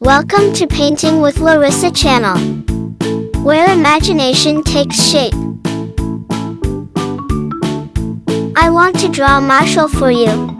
Welcome to Painting with Larisa channel, where imagination takes shape. I want to draw Marshall for you.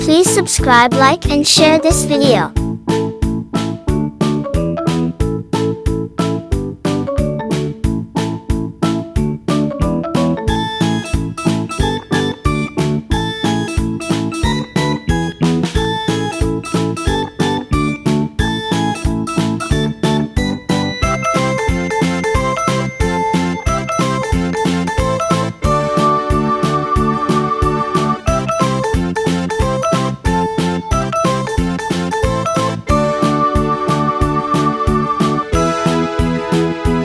Please subscribe, like, and share this video.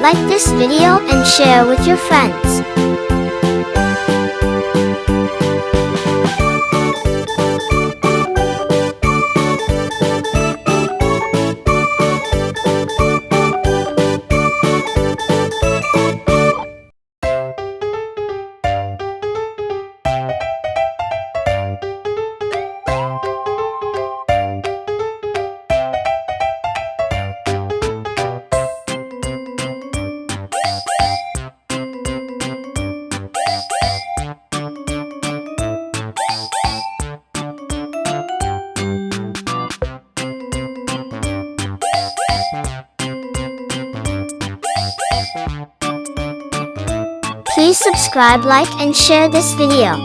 Like this video and share with your friends. Please subscribe, like, and share this video.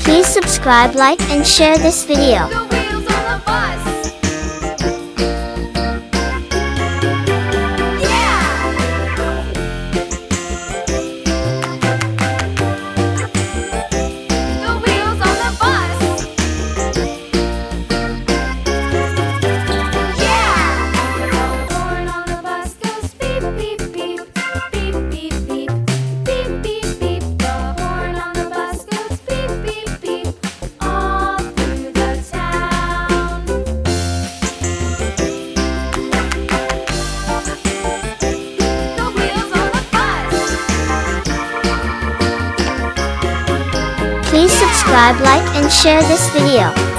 Please subscribe, like, and share this video. The wheels on the bus. Yeah! Please subscribe, like, and share this video.